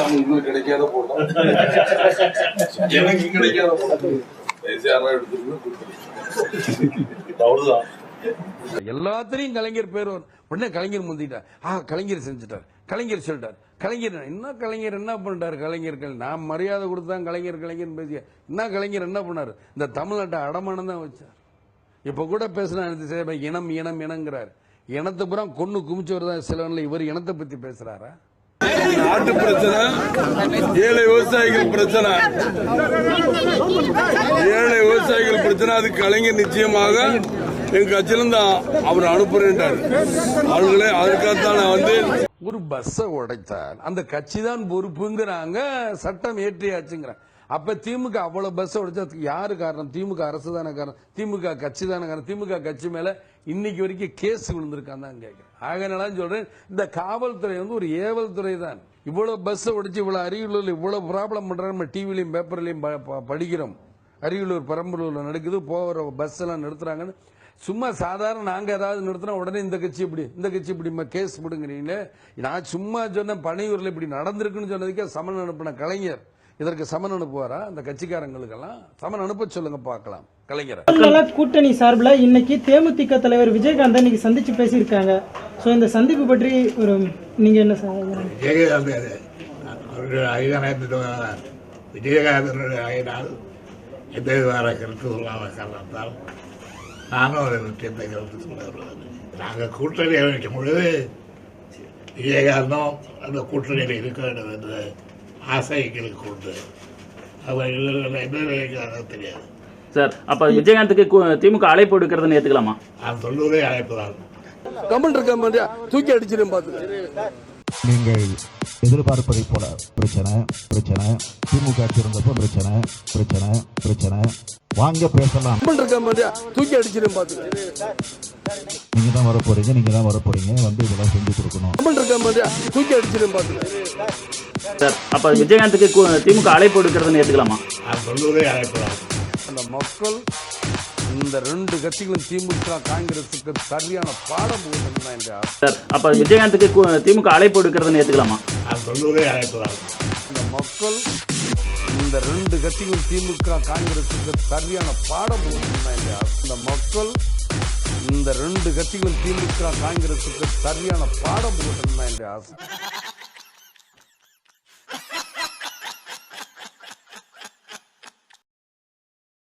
உங்களுக்கு கிடைக்காத போட்டோம், எனக்கு கிடைக்காத போட்டோம். அவ்வளவுதான். எல்லாத்திலையும் கலைஞர் பேர் உடனே கலைஞர் முந்திட்டார். கலைஞர் செஞ்சுட்டார், கலைஞர் சொல்லிட்டார். கலைஞர் என்ன பண்ணிட்டாரு? கலைஞர்கள் நான் மரியாதை கொடுத்தான் கலைஞர் பேசிய என்ன கலைஞர் என்ன பண்ணாரு? இந்த தமிழ்நாட்டை அடமானம் தான் வச்சார். இப்ப கூட பேசினா இனம் இனம் இனங்கிறார். இனத்தை பூரா கொன்னு குமிச்சவர் தான் சிலவன்ல. இவர் இனத்தை பத்தி பேசுறாரா? நாட்டு பிரச்சனை, ஏழை விவசாயிகள் பிரச்சனை, ஏழை விவசாயிகள் பிரச்சனை. அது கலைஞர் நிச்சயமாக எங்க கட்சியிலிருந்து அவர் அனுப்புறேன்ட்டார். அவர்களே அதுக்காகத்தான் நான் வந்து ஒரு பஸ்ஸை உடைத்தால் அந்த கட்சி தான் பொறுப்புங்கிறாங்க, சட்டம் ஏற்றியாச்சுங்கிறாங்க. அப்ப திமுக அவ்வளவு பஸ் உடைச்சதுக்கு யாரு காரணம்? திமுக அரசு தானே காரணம், திமுக கட்சி தானே காரணம். திமுக கட்சி மேல இன்னைக்கு வரைக்கும் கேஸ் விழுந்திருக்கான்னு தான் கேட்கிறேன். ஆகனால சொல்றேன், இந்த காவல்துறை வந்து ஒரு ஏவல் துறை தான். இவ்வளவு பஸ் உடைச்சு இவ்வளவு அரியலூர்ல இவ்வளவு ப்ராப்ளம் பண்றாங்க. நம்ம டிவிலையும் பேப்பர்லயும் படிக்கிறோம். அரியலூர் பெரம்பலூர்ல நடக்குது, போகிற பஸ் எல்லாம் நிறுத்துறாங்கன்னு. சும்மா சாதாரண நாங்க ஏதாவது நிறுத்தினா உடனே இந்த கட்சி இப்படி கேஸ் போடுங்கிறீங்களே. நான் சும்மா சொன்ன பனையூர்ல இப்படி நடந்திருக்குன்னு சொன்னதுக்கே சமன் அனுப்பின கலைஞர் இதற்கு சமன் அனுப்புவாரா? அந்த கட்சிக்காரங்களுக்கெல்லாம் சமன் அனுப்ப சொல்லுங்க பார்க்கலாம். கலைஞர் கூட்டணி சார்பில் இன்னைக்கு தேமுதிக தலைவர் விஜயகாந்த் இன்னைக்கு சந்திச்சு பேசியிருக்காங்க. ஸோ இந்த சந்திப்பு பற்றி ஒரு நீங்க என்ன விஜயகாந்த் எந்த விதமான கருத்து சொல்லாத காரணத்தால் நானும் அதை எந்த கருத்து சொல்ல. நாங்கள் கூட்டணி அமைக்கும் பொழுது விஜயகாந்தும் அந்த கூட்டணியில் இருக்க வேண்டும் என்ற ஆசை எங்களுக்கு உண்டு. அவர் என்ன தெரியாது சார். அப்ப விஜயகாந்துக்கு திமுக அழைப்பு எடுக்கிறதுன்னு ஏத்துக்கலாமா? நான் சொல்லுவதே அழைப்புதான். கமெண்ட் இருக்க தூக்கி அடிச்சிடும் பார்த்து. நீங்கள் எதிர்பார்ப்பதை போல பிரச்சனை திமுக இருந்தப்போ பிரச்சனை வாங்க பேசலாம். தூக்கி அடிச்சிடும் பார்த்து. நீங்க தான் வரப்போறீங்க வந்து இதெல்லாம் செஞ்சு கொடுக்கணும். தூக்கி அடிச்சிடும் பார்த்து. சார், அப்ப விஜயகாந்துக்கு திமுக அழைப்பு எடுக்கிறதுன்னு ஏத்துக்கலாமா? நான் சொல்லுவதே அழைப்புதான். அந்த மக்கள் இந்த ரெண்டு கட்சிகளும் திமுக காங்கிரசுக்கு சரியான பாடம் போகுதுன்னு. சார், அப்ப விஜயகாந்துக்கு திமுக அழைப்பு எடுக்கிறதுன்னு ஏத்துக்கலாமா? நான் சொல்லுவதே அழைப்புதான். இந்த மக்கள் இந்த ரெண்டு கட்சிகளும் திமுக காங்கிரசுக்கு சரியான பாடம் போகுதுன்னு. இந்த மக்கள் இந்த ரெண்டு கட்சிகளும் திமுக காங்கிரசுக்கு சரியான பாடம் போகுதுன்னு ஆசை.